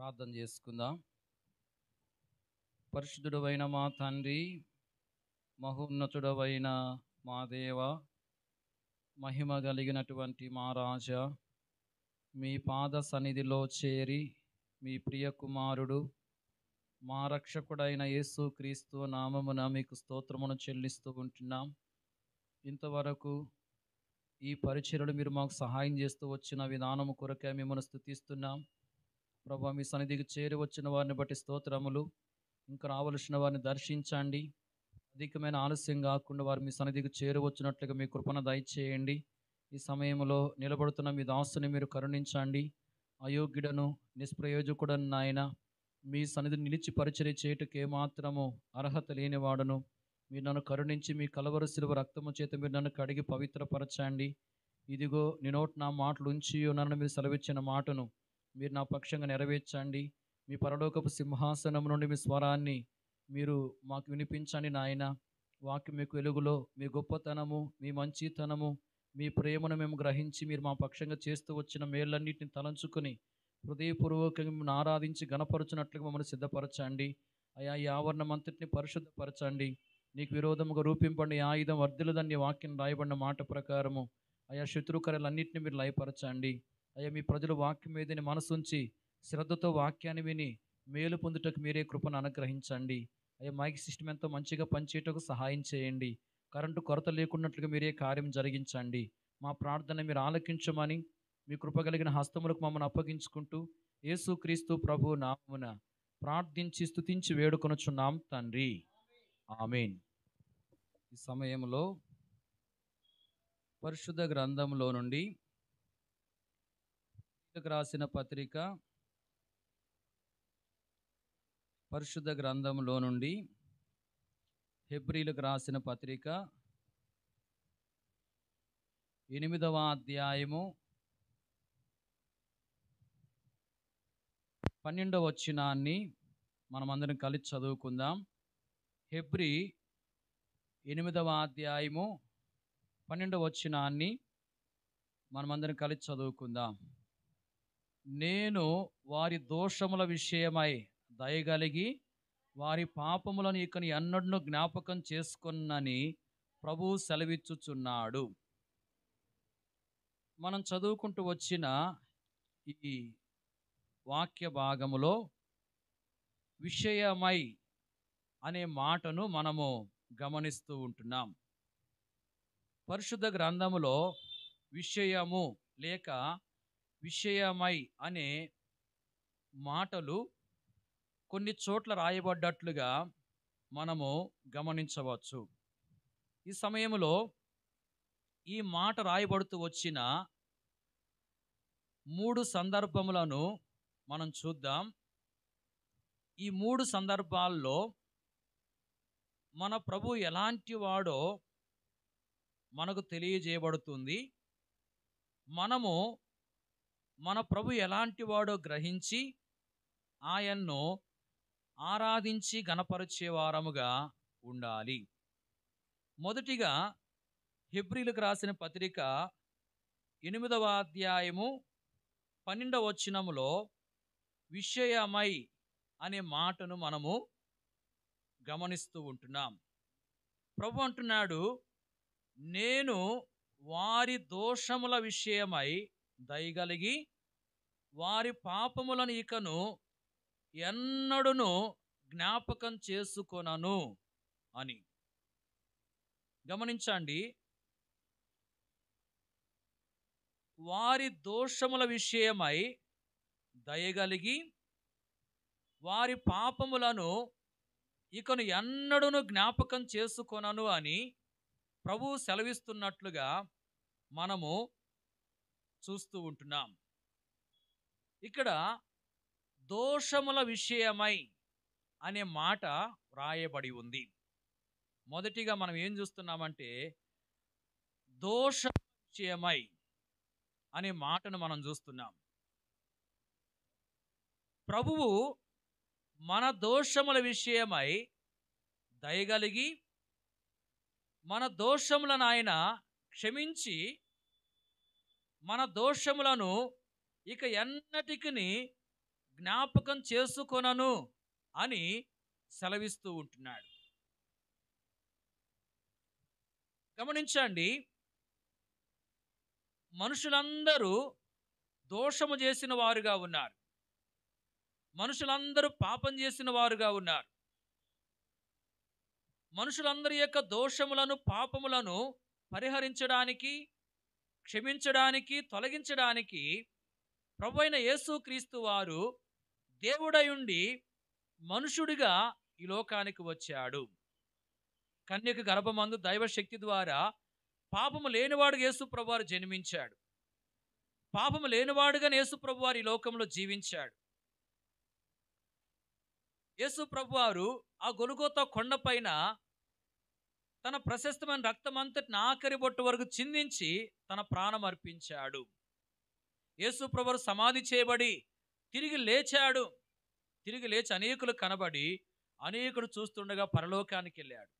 ప్రార్థన చేసుకుందాం. పరిశుద్ధుడవైన మా తండ్రి, మహోన్నతుడవైన మా దేవ, మహిమ కలిగినటువంటి మా రాజా, మీ పాద సన్నిధిలో చేరి మీ ప్రియ కుమారుడు మా రక్షకుడైన యేసుక్రీస్తు నామమున మీకు స్తోత్రమును చెల్లిస్తూ ఉంటున్నాం. ఇంతవరకు ఈ పరిచర్యలు మీరు మాకు సహాయం చేస్తూ వచ్చిన విధానము కొరకే మిమ్మల్ని స్తుతిస్తున్నాం. ప్రభా, మీ సన్నిధికి చేరి వచ్చిన వారిని బట్టి స్తోత్రములు. ఇంకా రావలసిన వారిని దర్శించండి. అధికమైన ఆలస్యం కాకుండా వారు మీ సన్నిధికి చేరువచ్చినట్లుగా మీ కృపను దయచేయండి. ఈ సమయంలో నిలబడుతున్న మీ దాసుని మీరు కరుణించండి. అయోగ్యుడను నిష్ప్రయోజకుడను నాయన, మీ సన్నిధిని నిలిచి పరిచర్య చేయుటకు ఏమాత్రము అర్హత లేనివాడను. మీరు నన్ను కరుణించి మీ కలవరి శిలువ రక్తము చేత మీరు నన్ను కడిగి పవిత్రపరచండి. ఇదిగో నీ నోటి నా మాటలు ఉంచి నన్ను మీరు సెలవిచ్చిన మాటను మీరు నా పక్షంగా నెరవేర్చండి. మీ పరలోకపు సింహాసనం నుండి మీ స్వరాన్ని మీరు మాకు వినిపించండి నాయన. వాక్యం మీకు వెలుగులో మీ గొప్పతనము, మీ మంచితనము, మీ ప్రేమను మేము గ్రహించి మీరు మా పక్షంగా చేస్తూ వచ్చిన మేళ్ళన్నింటిని తలంచుకొని హృదయపూర్వకంగా మిమ్మల్ని ఆరాధించి గణపరచునట్లుగా మమ్మల్ని సిద్ధపరచండి. అయా, ఈ ఆవరణం అంతటిని పరిశుద్ధపరచండి. నీకు విరోధముగా రూపింపండి ఆయుధం వర్ధిల్లదని వాక్యం రాయబడిన మాట ప్రకారము అయా శత్రుకరలన్నింటినీ మీరు లయపరచండి. అయ్యా, మీ ప్రజలు వాక్యం మీదని మనసుంచి శ్రద్ధతో వాక్యాన్ని విని మేలు పొందుటకు మీరే కృపను అనుగ్రహించండి. అయ్యా, మైక్ సిస్టమ్ ఎంతో మంచిగా పనిచేయటకు సహాయం చేయండి. కరెంటు కొరత లేకున్నట్లుగా మీరే కార్యం జరిగించండి. మా ప్రార్థన మీరు ఆలకించమని మీ కృప కలిగిన హస్తములకు మమ్మల్ని అప్పగించుకుంటూ యేసుక్రీస్తు ప్రభు నామమున ప్రార్థించి స్తుతించి వేడుకొనుచున్నాం తండ్రి, ఆమేన్. ఈ సమయంలో పరిశుద్ధ గ్రంథంలో నుండి రాసిన పత్రిక, పరిశుద్ధ గ్రంథంలో నుండి హెబ్రీలకు రాసిన పత్రిక 8వ అధ్యాయము 12వ వచనాన్ని మనమందరం కలిసి చదువుకుందాం. హెబ్రీ 8వ అధ్యాయము 12వ వచనాన్ని మనమందరం కలిసి చదువుకుందాం. నేను వారి దోషముల విషయమై దయగలిగి వారి పాపములను ఇకని ఎన్నడూ జ్ఞాపకం చేసుకొనని ప్రభువు సెలవిచ్చుచున్నాడు. మనం చదువుకుంటూ వచ్చిన ఈ వాక్య భాగములో విషయమై అనే మాటను మనము గమనిస్తూ ఉంటున్నాం. పరిశుద్ధ గ్రంథములో విషయము లేక విషయమై అనే మాటలు కొన్ని చోట్ల రాయబడ్డట్లుగా మనము గమనించవచ్చు. ఈ సమయంలో ఈ మాట రాయబడుతూ వచ్చిన 3 సందర్భములను మనం చూద్దాం. ఈ 3 సందర్భాల్లో మన ప్రభు ఎలాంటి వాడో మనకు తెలియజేయబడుతుంది. మనము మన ప్రభు ఎలాంటి వాడో గ్రహించి ఆయన్ను ఆరాధించి గణపరిచే వారముగా ఉండాలి. మొదటిగా హెబ్రీలకు రాసిన పత్రిక 8వ అధ్యాయము 12వ వచనములో విషయమై అనే మాటను మనము గమనిస్తూ ఉంటున్నాం. ప్రభు అంటున్నాడు, నేను వారి దోషముల విషయమై దయగలిగి వారి పాపములను ఇకను ఎన్నడూను జ్ఞాపకం చేసుకొనను అని. గమనించండి, వారి దోషముల విషయమై దయగలిగి వారి పాపములను ఇకను ఎన్నడూను జ్ఞాపకం చేసుకొనను అని ప్రభువు సెలవిస్తున్నట్లుగా మనము చూస్తూ ఉంటున్నాం. ఇక్కడ దోషముల విషయమై అనే మాట వ్రాయబడి ఉంది. మొదటిగా మనం ఏం చూస్తున్నామంటే దోష విషయమై అనే మాటను మనం చూస్తున్నాం. ప్రభువు మన దోషముల విషయమై దయగలిగి మన దోషములను ఆయన క్షమించి మన దోషములను ఇక ఎన్నటికి జ్ఞాపకం చేసుకొనను అని సెలవిస్తూ ఉంటున్నాడు. గమనించండి, మనుషులందరూ దోషము చేసిన వారుగా ఉన్నారు. మనుషులందరూ పాపం చేసిన వారుగా ఉన్నారు. మనుషులందరి యొక్క దోషములను, పాపములను పరిహరించడానికి, క్షమించడానికి, తొలగించడానికి ప్రభువైన యేసుక్రీస్తు వారు దేవుడై ఉండి మనుషుడిగా ఈ లోకానికి వచ్చాడు. కన్యక గర్భమందు దైవశక్తి ద్వారా పాపము లేనివాడుగా యేసు ప్రభువారు జన్మించాడు. పాపము లేనివాడుగా యేసు ప్రభువారు ఈ లోకంలో జీవించాడు. యేసు ప్రభువారు ఆ గొల్గొతా కొండపైన తన ప్రశస్తమైన రక్తమంతటిని ఆఖరి బొట్టు వరకు చిందించి తన ప్రాణం అర్పించాడు. యేసు ప్రభువారు సమాధి చేయబడి తిరిగి లేచాడు. తిరిగి లేచి అనేకులు కనబడి అనేకులు చూస్తుండగా పరలోకానికి వెళ్ళాడు.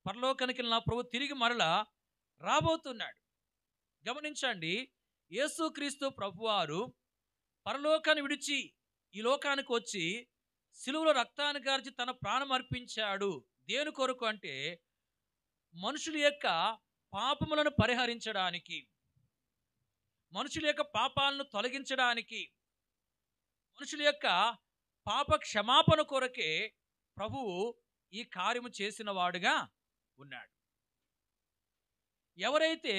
పరలోకానికి వెళ్ళిన ప్రభు తిరిగి మరలా రాబోతున్నాడు. గమనించండి, యేసుక్రీస్తు ప్రభువారు పరలోకాన్ని విడిచి ఈ లోకానికి వచ్చి సిలువలో రక్తాన్ని గార్చి తన ప్రాణం అర్పించాడు. దేని కొరకు అంటే మనుషుల యొక్క పాపములను పరిహరించడానికి, మనుషుల యొక్క పాపాలను తొలగించడానికి, మనుషుల యొక్క పాప క్షమాపణ కొరకే ప్రభువు ఈ కార్యము చేసిన వాడుగా ఉన్నాడు. ఎవరైతే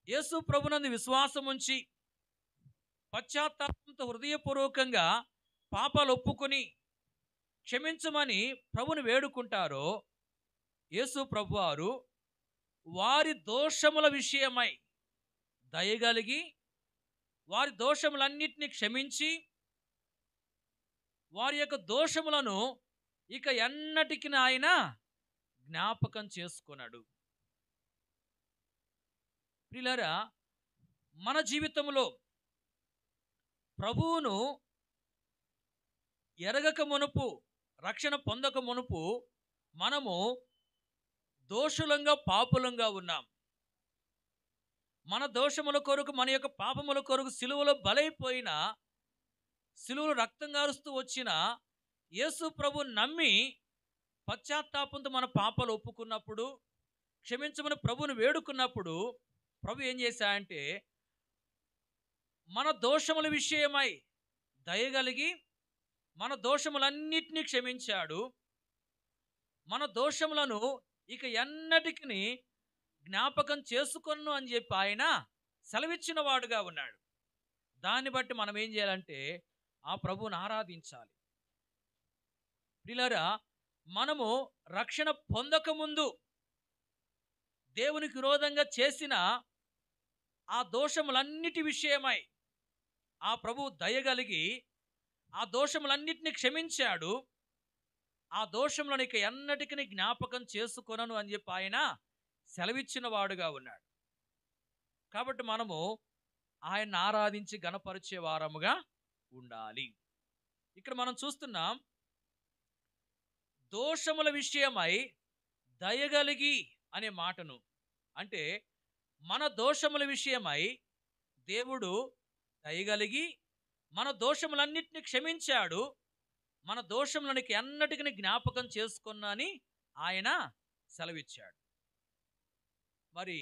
యేసు ప్రభునందు విశ్వాసం ఉంచి పశ్చాత్తాపంతో హృదయపూర్వకంగా పాపాలు ఒప్పుకొని క్షమించమని ప్రభుని వేడుకుంటారో యేసు ప్రభువారు వారి దోషముల విషయమై దయగలిగి వారి దోషములన్నిటినీ క్షమించి వారి యొక్క దోషములను ఇక ఎన్నటికి ఆయన జ్ఞాపకం చేసుకున్నాడు. ప్రియులారా, మన జీవితంలో ప్రభువును ఎరగక మునుపు, రక్షణ పొందక మునుపు మనము దోషులంగా, పాపులంగా ఉన్నాం. మన దోషముల కొరకు, మన యొక్క పాపముల కొరకు సిలువలో బలైపోయిన, సిలువలో రక్తం గారుస్తూ వచ్చిన యేసు ప్రభు నమ్మి పశ్చాత్తాపంతో మన పాపాలు ఒప్పుకున్నప్పుడు, క్షమించమని ప్రభువుని వేడుకున్నప్పుడు ప్రభు ఏం చేశాడంటే మన దోషముల విషయమై దయగలిగి మన దోషములన్నిటినీ క్షమించాడు. మన దోషములను ఇక ఎన్నటికి జ్ఞాపకం చేసుకొను అని చెప్పి ఆయన సెలవిచ్చిన వాడుగా ఉన్నాడు. దాన్ని బట్టి మనం ఏం చేయాలంటే ఆ ప్రభువుని ఆరాధించాలి. ప్రియులారా, మనము రక్షణ పొందకముందు దేవునికి విరోధంగా చేసిన ఆ దోషములన్నిటి విషయమై ఆ ప్రభువు దయగలిగి ఆ దోషములన్నిటిని క్షమించాడు. ఆ దోషములను ఇక ఎన్నటికీ జ్ఞాపకం చేసుకొనను అని చెప్పి ఆయన సెలవిచ్చిన వాడుగా ఉన్నాడు. కాబట్టి మనము ఆయన్ని ఆరాధించి గణపరిచే వారముగా ఉండాలి. ఇక్కడ మనం చూస్తున్నాం, దోషముల విషయమై దయగలిగి అనే మాటను, అంటే మన దోషముల విషయమై దేవుడు దయగలిగి మన దోషములన్నిటిని క్షమించాడు. మన దోషములను ఎన్నటికీ జ్ఞాపకం చేసుకున్నాని ఆయన సెలవిచ్చాడు. మరి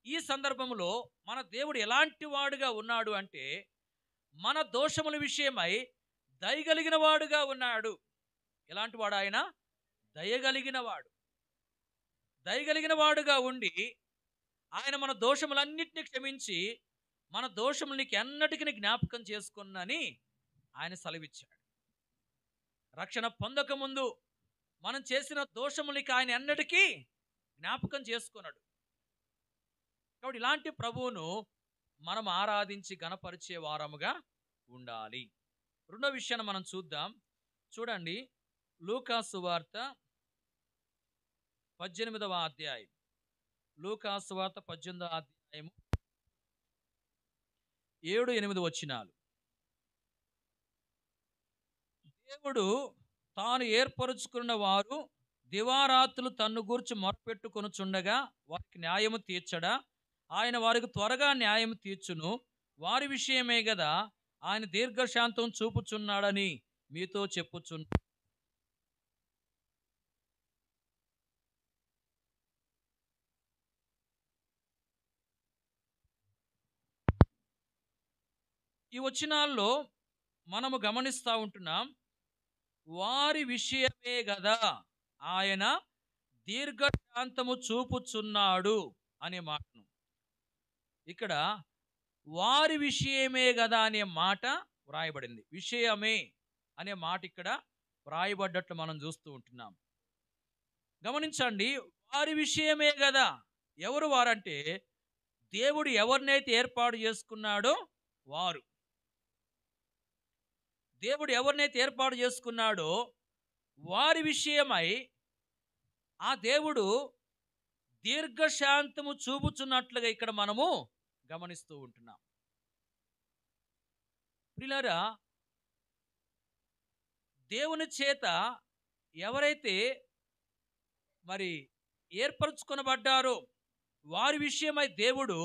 ఈ సందర్భంలో మన దేవుడు ఎలాంటి వాడుగా ఉన్నాడు అంటే మన దోషముల విషయమై దయగలిగిన వాడుగా ఉన్నాడు. ఎలాంటి వాడు ఆయన? దయగలిగిన వాడు. దయగలిగిన వాడుగా ఉండి ఆయన మన దోషములన్నిటిని క్షమించి మన దోషములు ఎన్నటికీ జ్ఞాపకం చేసుకున్నని ఆయన సెలవిచ్చాడు. రక్షణ పొందకముందు మనం చేసిన దోషములకి ఆయన ఎన్నటికీ జ్ఞాపకం చేసుకున్నాడు. కాబట్టి ఇలాంటి ప్రభువును మనం ఆరాధించి గణపరిచే వారముగా ఉండాలి. రెండో విషయాన్ని మనం చూద్దాం. చూడండి, లూకా సువార్త 18వ అధ్యాయం. లూకా సువార్త 18వ అధ్యాయము 7-8 వచనాలు. దేవుడు తాను ఏర్పరుచుకున్న వారు దివారాత్రులు తన్ను గూర్చి మొరపెట్టుకొనుచుండగా వారికి న్యాయము తీర్చడా? ఆయన వారికి త్వరగా న్యాయం తీర్చును. వారి విషయమే గదా ఆయన దీర్ఘశాంతం చూపుచున్నాడని మీతో చెప్పుచున్నాను. ఈ వచనాల్లో మనము గమనిస్తూ ఉంటున్నాం, వారి విషయమే గదా ఆయన దీర్ఘశాంతము చూపుచున్నాడు అనే మాటను ఇక్కడ వారి విషయమే గదా అనే మాట వ్రాయబడింది. విషయమే అనే మాట ఇక్కడ వ్రాయబడ్డట్లు మనం చూస్తూ ఉంటున్నాం. గమనించండి, వారి విషయమే గదా. ఎవరు వారంటే దేవుడు ఎవరినైతే ఏర్పాటు చేసుకున్నాడో వారు. దేవుడు ఎవరినైతే ఏర్పాటు చేసుకున్నాడో వారి విషయమై ఆ దేవుడు దీర్ఘశాంతము చూపుచున్నట్లుగా ఇక్కడ మనము గమనిస్తూ ఉంటున్నాం. ప్రియులారా, దేవుని చేత ఎవరైతే మరి ఏర్పరచుకొనబడ్డారో వారి విషయమై దేవుడు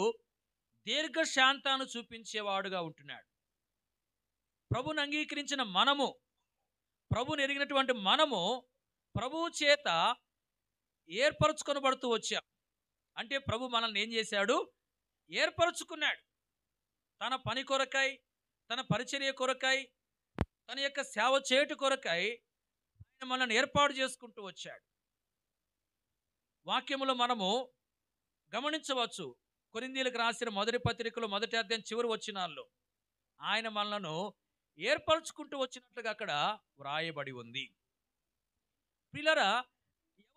దీర్ఘశాంతాన్ని చూపించేవాడుగా ఉంటున్నాడు. ప్రభుని అంగీకరించిన మనము, ప్రభుని ఎరిగినటువంటి మనము ప్రభువు చేత ఏర్పరచుకొనబడుతూ వచ్చాం. అంటే ప్రభు మనల్ని ఏం చేశాడు? ఏర్పరచుకున్నాడు. తన పని కొరకై, తన పరిచర్య కొరకై, తన యొక్క సేవ చేటు కొరకై ఆయన మనల్ని ఏర్పాటు చేసుకుంటూ వచ్చాడు. వాక్యములో మనము గమనించవచ్చు, కొరింథీయులకు రాసిన మొదటి పత్రికలో 1వ అధ్యాయం చివరి వచనాల్లో ఆయన మనలను ఏర్పరచుకుంటూ వచ్చినట్లుగా అక్కడ వ్రాయబడి ఉంది. ప్రియులారా,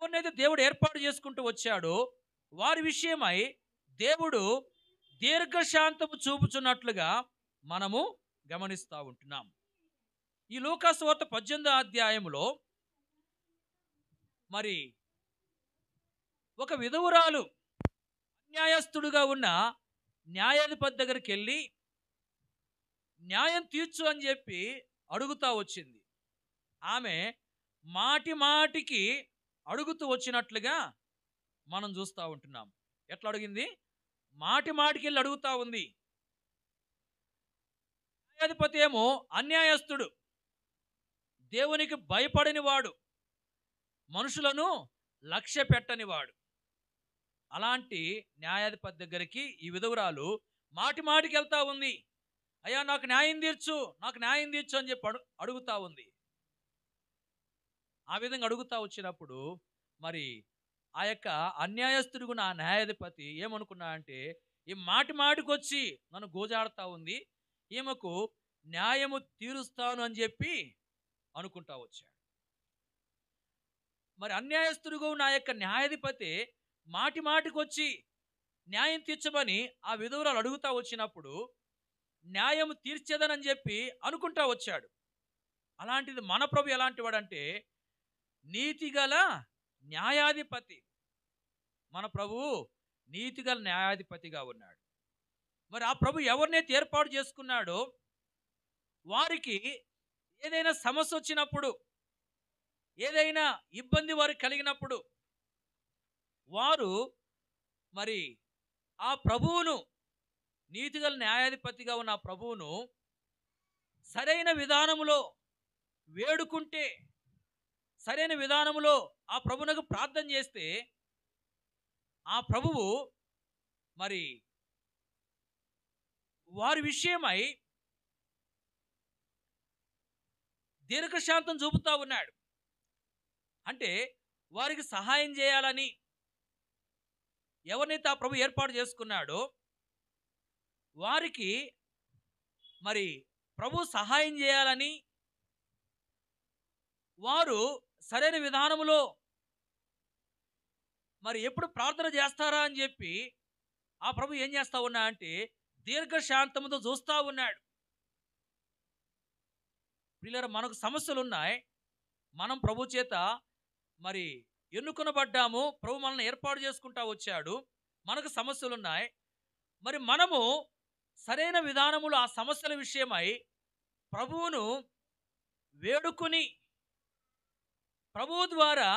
ఎవరినైతే దేవుడు ఏర్పాటు చేసుకుంటూ వచ్చాడో వారి విషయమై దేవుడు దీర్ఘశాంతము చూపుచున్నట్లుగా మనము గమనిస్తూ ఉంటున్నాం. ఈ లూకాసు వార్త 18వ అధ్యాయంలో మరి ఒక విధవురాలు అన్యాయస్తుడుగా ఉన్న న్యాయాధిపతి దగ్గరికి వెళ్ళి న్యాయం తీర్చు అని చెప్పి అడుగుతా వచ్చింది. ఆమె మాటి మాటికి అడుగుతూ వచ్చినట్లుగా మనం చూస్తూ ఉంటున్నాం. ఎట్లా అడిగింది? మాటి మాటికి వెళ్ళి అడుగుతా ఉంది. న్యాయాధిపతి ఏమో అన్యాయస్తుడు, దేవునికి భయపడని వాడు, మనుషులను లక్ష్య పెట్టని వాడు. అలాంటి న్యాయాధిపతి దగ్గరికి ఈ విధవురాలు మాటి మాటికి వెళ్తా ఉంది. అయ్యా నాకు న్యాయం తీర్చు, నాకు న్యాయం తీర్చు అని చెప్పి అడుగుతా ఉంది. ఆ విధంగా అడుగుతా వచ్చినప్పుడు మరి ఆ యొక్క అన్యాయస్తుడుగున్న ఆ న్యాయాధిపతి ఏమనుకున్నా అంటే, ఈ మాటి మాటికి వచ్చి నన్ను గోజాడుతూ ఉంది, ఈమెకు న్యాయము తీరుస్తాను అని చెప్పి అనుకుంటా వచ్చాడు. మరి అన్యాయస్తుడుగా ఉన్న ఆ యొక్క న్యాయాధిపతి మాటి మాటికి వచ్చి న్యాయం తీర్చమని ఆ విధవురాలు అడుగుతా వచ్చినప్పుడు న్యాయం తీర్చేదనని చెప్పి అనుకుంటా వచ్చాడు. అలాంటిది మన ప్రభు ఎలాంటి వాడంటే నీతిగల న్యాయాధిపతి. మన ప్రభువు నీతిగల న్యాయాధిపతిగా ఉన్నాడు. మరి ఆ ప్రభు ఎవరినైతే ఏర్పాటు చేసుకున్నాడో వారికి ఏదైనా సమస్య వచ్చినప్పుడు, ఏదైనా ఇబ్బంది వారికి కలిగినప్పుడు వారు మరి ఆ ప్రభువును, నీతిగల న్యాయాధిపతిగా ఉన్న ఆ ప్రభువును సరైన విధానములో వేడుకుంటే, సరైన విధానములో ఆ ప్రభువునకు ప్రార్థన చేస్తే ఆ ప్రభువు మరి వారి విషయమై దీర్ఘశాంతం చూపుతా ఉన్నాడు. అంటే వారికి సహాయం చేయాలని ఎవరినైతే ఆ ప్రభు ఏర్పాటు చేసుకున్నాడో వారికి మరి ప్రభు సహాయం చేయాలని, వారు సరైన విధానములో మరి ఎప్పుడు ప్రార్థన చేస్తారా అని చెప్పి ఆ ప్రభు ఏం చేస్తా ఉన్నా అంటే దీర్ఘశాంతముతో చూస్తూ ఉన్నాడు. ప్రియులారా, మనకు సమస్యలు ఉన్నాయి, మనం ప్రభు చేత మరి ఎన్నుకొనబడ్డాము, ప్రభు మనల్ని ఏర్పాటు చేసుకుంటా వచ్చాడు, మనకు సమస్యలు ఉన్నాయి. మరి మనము సరైన విధానములో ఆ సమస్యల విషయమై ప్రభువును వేడుకొని ప్రభువు ద్వారా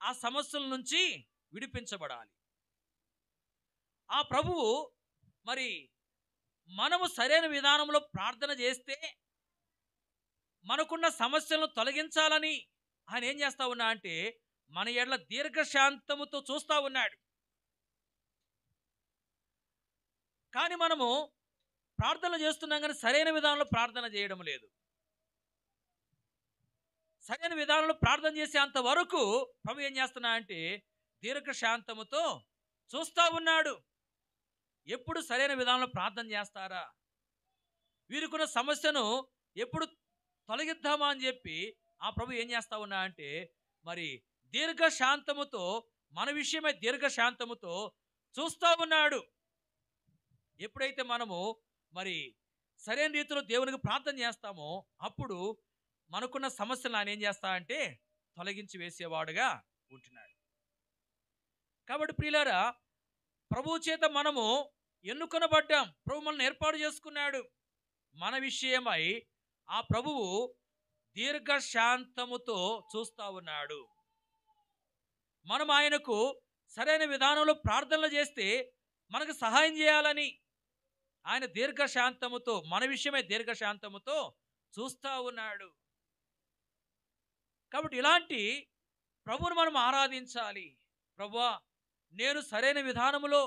ఆ సమస్యల నుంచి విడిపించబడాలి. ఆ ప్రభువు మరి మనము సరైన విధానంలో ప్రార్థన చేస్తే మనకున్న సమస్యలను తొలగించాలని ఆయన ఏం చేస్తా ఉన్నా అంటే మన ఎడల దీర్ఘశాంతముతో చూస్తా ఉన్నాడు. కానీ మనము ప్రార్థన చేస్తున్నాం కానీ సరైన విధానంలో ప్రార్థన చేయడం లేదు. సరైన విధానంలో ప్రార్థన చేసే అంతవరకు ప్రభు ఏం చేస్తున్నా అంటే దీర్ఘశాంతముతో చూస్తా ఉన్నాడు. ఎప్పుడు సరైన విధానంలో ప్రార్థన చేస్తారా, వీరికున్న సమస్యను ఎప్పుడు తొలగిద్దామా అని చెప్పి ఆ ప్రభు ఏం చేస్తా ఉన్నా అంటే మరి దీర్ఘశాంతముతో మన విషయమై దీర్ఘశాంతముతో చూస్తా ఉన్నాడు. ఎప్పుడైతే మనము మరి సరైన రీతిలో దేవునికి ప్రార్థన చేస్తామో అప్పుడు మనకున్న సమస్యలను ఆయన ఏం చేస్తా అంటే తొలగించి వేసేవాడుగా ఉంటున్నాడు. కాబట్టి ప్రియులారా, ప్రభు చేత మనము ఎన్నుకొనబడ్డాం. ప్రభు మనల్ని ఏర్పాటు చేసుకున్నాడు. మన విషయమై ఆ ప్రభువు దీర్ఘశాంతముతో చూస్తా ఉన్నాడు. మనం ఆయనకు సరైన విధానంలో ప్రార్థనలు చేస్తే మనకు సహాయం చేయాలని ఆయన దీర్ఘశాంతముతో మన విషయమై దీర్ఘశాంతముతో చూస్తా ఉన్నాడు. కాబట్టి ఇలాంటి ప్రభువును మనం ఆరాధించాలి. ప్రభువా, నేను సరైన విధానములో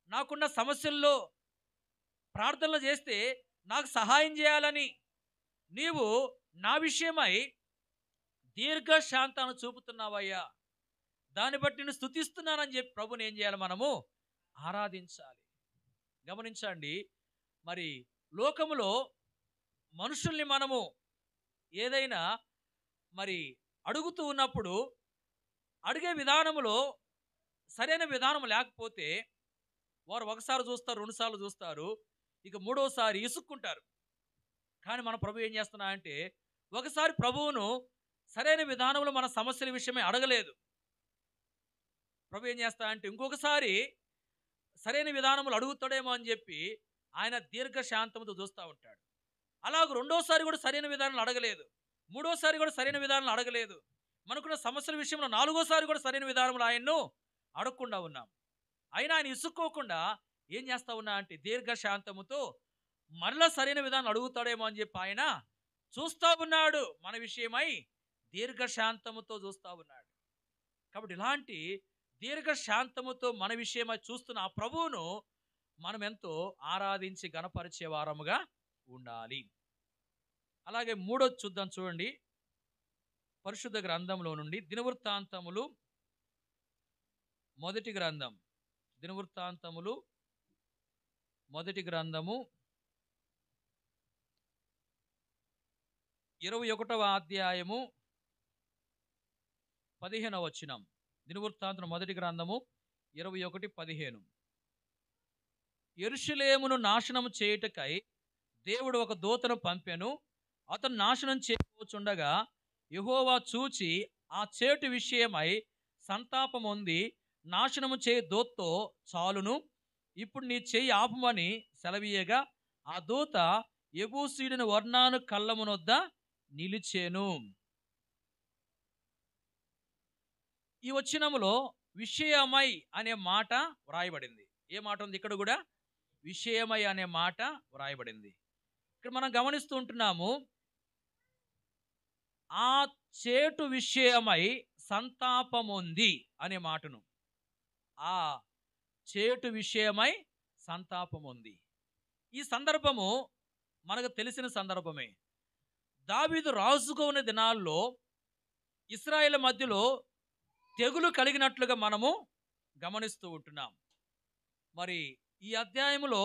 నాకున్న సమస్యల్లో ప్రార్థనలు చేస్తే నాకు సహాయం చేయాలని నీవు నా విషయమై దీర్ఘశాంతాన్ని చూపుతున్నావయ్యా, దాన్ని బట్టి నేను స్తుతిస్తున్నానని చెప్పి ప్రభుని ఏం చేయాలి, మనము ఆరాధించాలి. గమనించండి, మరి లోకములో మనుషుల్ని మనము ఏదైనా మరి అడుగుతూ ఉన్నప్పుడు అడిగే విధానములో సరైన విధానం లేకపోతే వారు ఒకసారి చూస్తారు, రెండుసార్లు చూస్తారు, ఇక మూడోసారి ఇసుక్కుంటారు. కానీ మన ప్రభు ఏం చేస్తున్నా అంటే ఒకసారి ప్రభువును సరైన విధానంలో మన సమస్యల విషయమే అడగలేదు. ప్రభు ఏం చేస్తా అంటే ఇంకొకసారి సరైన విధానములు అడుగుతాడేమో అని చెప్పి ఆయన దీర్ఘశాంతంతో చూస్తూ ఉంటాడు. అలాగ రెండోసారి కూడా సరైన విధానాలు అడగలేదు, మూడోసారి కూడా సరైన విధానాలు అడగలేదు. మనకున్న సమస్యల విషయంలో నాలుగోసారి కూడా సరైన విధానంలో ఆయన్ను అడగకుండా ఉన్నాం. అయినా ఆయన ఇసుక్కోకుండా ఏం చేస్తా ఉన్నా అంటే దీర్ఘశాంతముతో మరలా సరైన విధానం అడుగుతాడేమో అని చెప్పి ఆయన చూస్తూ ఉన్నాడు. మన విషయమై దీర్ఘశాంతముతో చూస్తూ ఉన్నాడు. కాబట్టి ఇలాంటి దీర్ఘశాంతముతో మన విషయమై చూస్తున్న ఆ ప్రభువును మనం ఎంతో ఆరాధించి గణపరిచే వారముగా ఉండాలి. అలాగే మూడోది చూద్దాం, చూడండి. పరిశుద్ధ గ్రంథంలో నుండి దినవృత్తాంతములు మొదటి గ్రంథం, దినవృత్తాంతములు మొదటి గ్రంథము 21వ అధ్యాయము 15వ వచనం. దినవృత్తాంతం మొదటి గ్రంథము 21:15. యెరూషలేమును నాశనం చేయుటకై దేవుడు ఒక దూతను పంపెను. అతను నాశనం చేయబోచుండగా యెహోవా చూచి ఆ చేటు విషయమై సంతాపం పొంది నాశనము చేయి దూతతో, చాలును, ఇప్పుడు నీ చెయ్యి ఆపుమని సెలవీయగా ఆ దూత యెబూసీయుడైన ఒర్నాను కళ్ళమునొద్ద నిలిచెను. ఈ వచనములో విషయమై అనే మాట వ్రాయబడింది. ఏ మాట ఉంది ఇక్కడ కూడా? విషయమై అనే మాట వ్రాయబడింది. ఇక్కడ మనం గమనిస్తూ ఉంటున్నాము, ఆ చేటు విషయమై సంతాపముంది అనే మాటను. ఆ చేటు విషయమై సంతాపముంది. ఈ సందర్భము మనకు తెలిసిన సందర్భమే. దావీదు రాజుగా ఉన్న దినాల్లో ఇశ్రాయేలు మధ్యలో తెగులు కలిగినట్లుగా మనము గమనిస్తూ ఉంటున్నాం. మరి ఈ అధ్యాయములో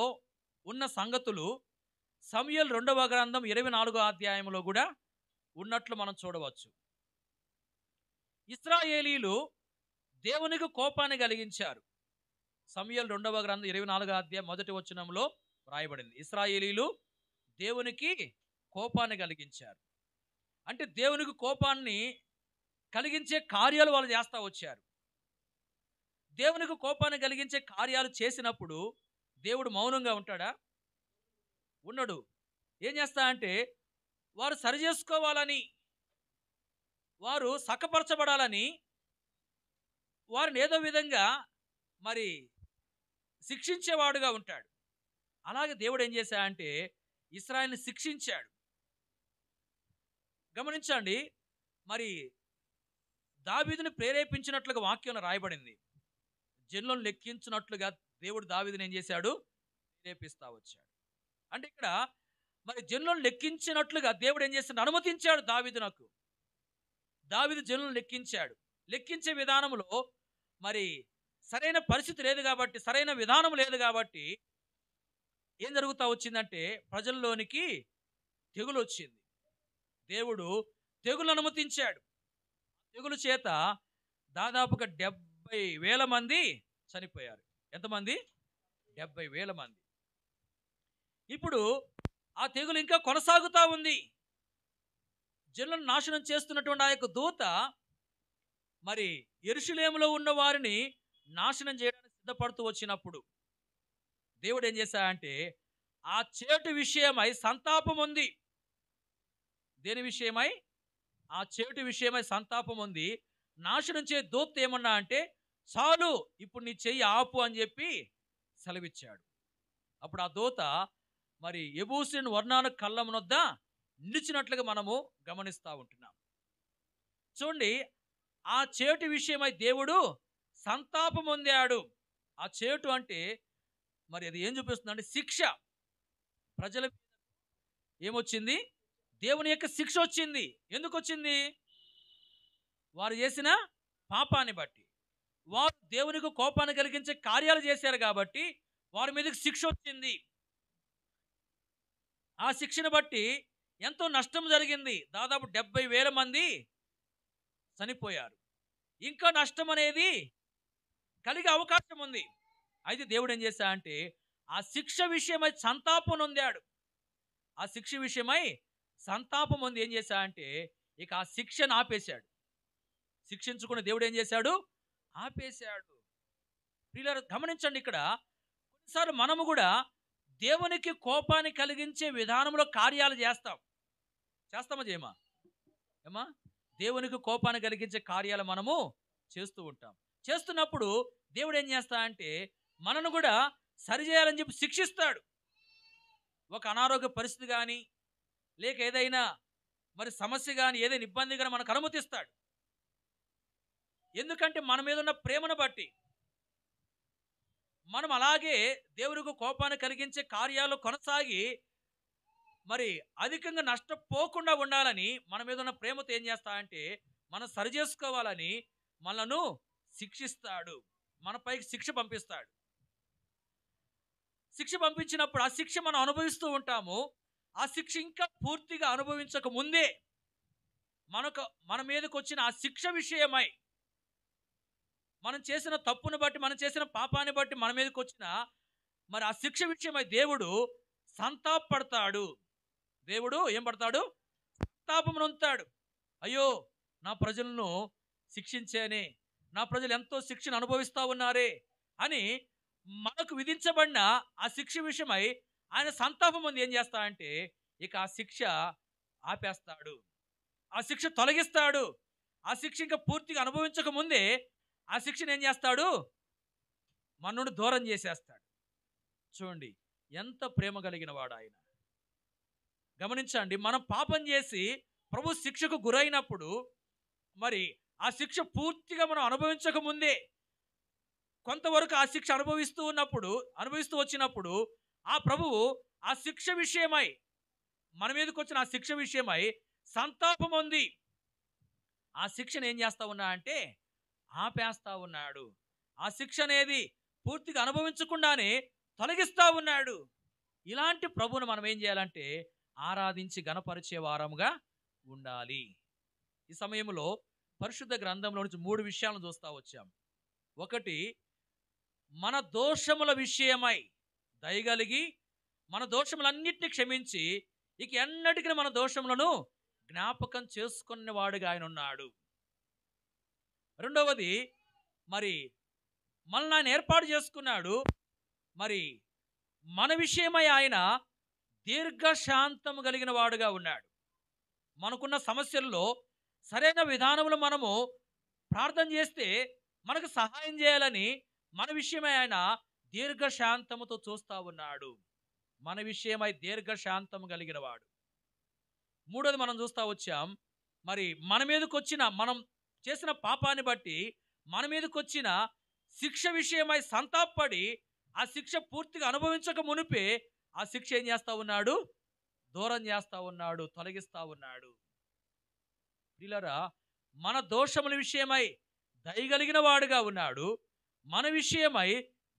ఉన్న సంగతులు సమూయేలు 2వ గ్రంథం 24వ అధ్యాయంలో కూడా ఉన్నట్లు మనం చూడవచ్చు. ఇశ్రాయేలీలు దేవునికి కోపాన్ని కలిగించారు. సమూయేలు 2వ గ్రంథం 24వ అధ్యాయం మొదటి వచనంలో వ్రాయబడింది, ఇశ్రాయేలీలు దేవునికి కోపాన్ని కలిగించారు. అంటే దేవునికి కోపాన్ని కలిగించే కార్యాలు వాళ్ళు చేస్తూ వచ్చారు. దేవునికి కోపాన్ని కలిగించే కార్యాలు చేసినప్పుడు దేవుడు మౌనంగా ఉంటాడా? ఉండడు. ఏం చేస్తా అంటే వారు సరి చేసుకోవాలని, వారు సక్కపరచబడాలని వారిని ఏదో విధంగా మరి శిక్షించేవాడుగా ఉంటాడు. అలాగే దేవుడు ఏం చేశాడంటే ఇశ్రాయేలుని శిక్షించాడు. గమనించండి, మరి దావీదుని ప్రేరేపించినట్లుగా వాక్యంలో రాయబడింది. జనులను లెక్కించినట్లుగా దేవుడు దావీదుని ఏం చేశాడు? ప్రేరేపిస్తా వచ్చాడు. అంటే ఇక్కడ మరి జనులను లెక్కించినట్లుగా దేవుడు ఏం చేస్తాడు? అనుమతించాడు దావీదునకు. దావీదు జనులను లెక్కించాడు. లెక్కించే విధానంలో మరి సరైన పరిస్థితి లేదు కాబట్టి, సరైన విధానం లేదు కాబట్టి ఏం జరుగుతూ వచ్చిందంటే ప్రజల్లోనికి తెగులు వచ్చింది. దేవుడు తెగులు అనుమతించాడు. తెగులు చేత దాదాపుగా 70,000 మంది చనిపోయారు. ఎంతమంది? 70,000 మంది. ఇప్పుడు ఆ తెగులు ఇంకా కొనసాగుతూ ఉంది. జనులను నాశనం చేస్తున్నటువంటి ఆ యొక్క దూత మరి యెరూషలేములో ఉన్న వారిని నాశనం చేయడానికి సిద్ధపడుతూ వచ్చినప్పుడు దేవుడు ఏం చేశాడంటే ఆ చేటు విషయమై సంతాపం ఉంది. దేని విషయమై? ఆ చేటు విషయమై సంతాపం ఉంది. నాశనం చే దూత ఏమన్నా అంటే చాలు, ఇప్పుడు నీ చెయ్యి ఆపు అని చెప్పి సెలవిచ్చాడు. అప్పుడు ఆ దూత మరి యెబూసీయుని వర్ణాను కళ్ళమునొద్ద నిలిచినట్లుగా మనము గమనిస్తూ ఉంటున్నాం. చూడండి, ఆ చేటు విషయమై దేవుడు సంతాపం పొందాడు. ఆ చేటు అంటే మరి అది ఏం చూపిస్తుంది అంటే శిక్ష. ప్రజల మీద ఏమొచ్చింది? దేవుని యొక్క శిక్ష వచ్చింది. ఎందుకు వచ్చింది? వారు చేసిన పాపాన్ని బట్టి. వారు దేవునికి కోపాన్ని కలిగించే కార్యాలు చేశారు కాబట్టి వారి మీదకి శిక్ష వచ్చింది. ఆ శిక్షను బట్టి ఎంతో నష్టం జరిగింది. దాదాపు 70,000 మంది చనిపోయారు. ఇంకా నష్టం అనేది కలిగే అవకాశం ఉంది. అయితే దేవుడు ఏం చేశా అంటే ఆ శిక్ష విషయమై సంతాపం పొందాడు. ఆ శిక్ష విషయమై సంతాపం పొంది ఏం చేశా అంటే ఇక ఆ శిక్షను ఆపేశాడు. శిక్షించుకుని దేవుడు ఏం చేశాడు? ఆపేశాడు. ప్రియులారా గమనించండి, ఇక్కడ కొన్నిసార్లు మనము కూడా దేవునికి కోపాన్ని కలిగించే విధానంలో కార్యాలు చేస్తామా చేయమా? ఏమా? దేవునికి కోపాన్ని కలిగించే కార్యాలు మనము చేస్తూ ఉంటాం. చేస్తున్నప్పుడు దేవుడు ఏం చేస్తా అంటే మనను కూడా సరిచేయాలని చెప్పి శిక్షిస్తాడు. ఒక అనారోగ్య పరిస్థితి కానీ లేక ఏదైనా మరి సమస్య కానీ ఏదైనా ఇబ్బంది కానీ మనకు అనుమతిస్తాడు. ఎందుకంటే మన మీద ఉన్న ప్రేమను బట్టి. మనం అలాగే దేవునికి కోపాన్ని కలిగించే కార్యాలు కొనసాగి మరి అధికంగా నష్టపోకుండా ఉండాలని మన మీద ఉన్న ప్రేమతో ఏం చేస్తా అంటే మనం సరి చేసుకోవాలని మనను శిక్షిస్తాడు. మనపైకి శిక్ష పంపిస్తాడు. శిక్ష పంపించినప్పుడు ఆ శిక్ష మనం అనుభవిస్తూ ఉంటాము. ఆ శిక్ష ఇంకా పూర్తిగా అనుభవించక ముందే మన మీదకి వచ్చిన ఆ శిక్ష విషయమై మనం చేసిన తప్పును బట్టి, మనం చేసిన పాపాన్ని బట్టి మన మీదకి వచ్చిన మరి ఆ శిక్ష విషయమై దేవుడు సంతాపడతాడు. దేవుడు ఏం పడతాడు? సంతాపం నొందుతాడు. అయ్యో, నా ప్రజలను శిక్షించేనే, నా ప్రజలు ఎంతో శిక్షను అనుభవిస్తూ ఉన్నారే అని మనకు విధించబడిన ఆ శిక్ష విషయమై ఆయన సంతాపం పొంది ఏం చేస్తాడంటే ఇక ఆ శిక్ష ఆపేస్తాడు. ఆ శిక్ష తొలగిస్తాడు. ఆ శిక్ష ఇంకా పూర్తిగా అనుభవించక ముందే ఆ శిక్షను ఏం చేస్తాడు? మన నుండి దూరం చేసేస్తాడు. చూడండి ఎంత ప్రేమ కలిగిన వాడు ఆయన. గమనించండి, మనం పాపం చేసి ప్రభు శిక్షకు గురైనప్పుడు మరి ఆ శిక్ష పూర్తిగా మనం అనుభవించక ముందే కొంతవరకు ఆ శిక్ష అనుభవిస్తూ వచ్చినప్పుడు ఆ ప్రభువు ఆ శిక్ష విషయమై మన మీదకి వచ్చిన ఆ శిక్ష విషయమై సంతాపం ఉంది. ఆ శిక్షను ఏం చేస్తా ఉన్నా అంటే ఆపేస్తా ఉన్నాడు. ఆ శిక్ష అనేది పూర్తిగా అనుభవించకుండానే తొలగిస్తా ఉన్నాడు. ఇలాంటి ప్రభువును మనం ఏం చేయాలంటే ఆరాధించి గణపరిచే వారముగా ఉండాలి. ఈ సమయంలో పరిశుద్ధ గ్రంథంలో నుంచి 3 విషయాలను చూస్తూ వచ్చాం. ఒకటి, మన దోషముల విషయమై దయగలిగి మన దోషములన్నిటిని క్షమించి ఇక ఎన్నటికీ మన దోషములను జ్ఞాపకం చేసుకునేవాడుగా ఆయన ఉన్నాడు. రెండవది, మరి మనల్ని ఆయన ఏర్పాటు చేసుకున్నాడు. మరి మన విషయమై ఆయన దీర్ఘశాంతము కలిగిన వాడుగా ఉన్నాడు. మనకున్న సమస్యల్లో సరైన విధానంలో మనము ప్రార్థన చేస్తే మనకు సహాయం చేయాలని మన విషయమై ఆయన దీర్ఘశాంతముతో చూస్తూ ఉన్నాడు. మన విషయమై దీర్ఘశాంతము కలిగిన వాడు. మూడోది మనం చూస్తా వచ్చాం, మరి మన మీదకి వచ్చిన, మనం చేసిన పాపాన్ని బట్టి మన మీదకి వచ్చిన శిక్ష విషయమై సంతాపడి ఆ శిక్ష పూర్తిగా అనుభవించక మునిపే ఆ శిక్ష ఏం చేస్తా ఉన్నాడు? దూరం చేస్తా ఉన్నాడు, తొలగిస్తా ఉన్నాడు. ప్రియులారా, మన దోషముల విషయమై దయగలిగిన వాడుగా ఉన్నాడు, మన విషయమై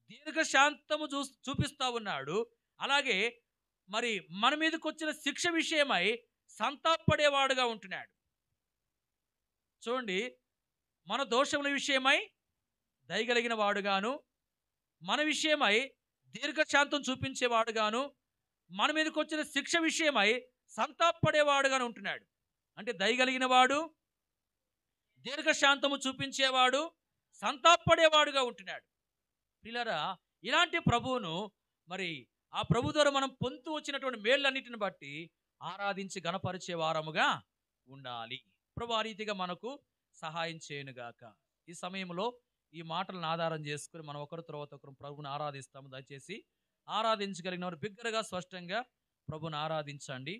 దీర్ఘశాంతము చూపిస్తా ఉన్నాడు. అలాగే మరి మన మీదకి వచ్చిన శిక్ష విషయమై సంతాపడేవాడుగా ఉంటున్నాడు. చూడండి, మన దోషముల విషయమై దయగలిగిన వాడుగాను, మన విషయమై దీర్ఘశాంతం చూపించేవాడుగాను, మన మీదకి వచ్చిన శిక్ష విషయమై సంతాపడేవాడుగాను ఉంటున్నాడు. అంటే దయగలిగిన వాడు, దీర్ఘశాంతము చూపించేవాడు, సంతాపడేవాడుగా ఉంటున్నాడు. ప్రియులారా, ఇలాంటి ప్రభువును మరి ఆ ప్రభు ద్వారా మనం పొందుతూ వచ్చినటువంటి మేళ్ళన్నిటిని బట్టి ఆరాధించి గణపరిచే వారముగా ఉండాలి. ప్రభు ఆ రీతిగా మనకు సహాయం చేయనుగాక. ఈ సమయంలో ఈ మాటలను ఆధారం చేసుకుని మనం ఒకరి తర్వాత ఒకరు ప్రభుని ఆరాధిస్తాము. దయచేసి ఆరాధించగలిగిన వారు బిగ్గరగా స్పష్టంగా ప్రభుని ఆరాధించండి.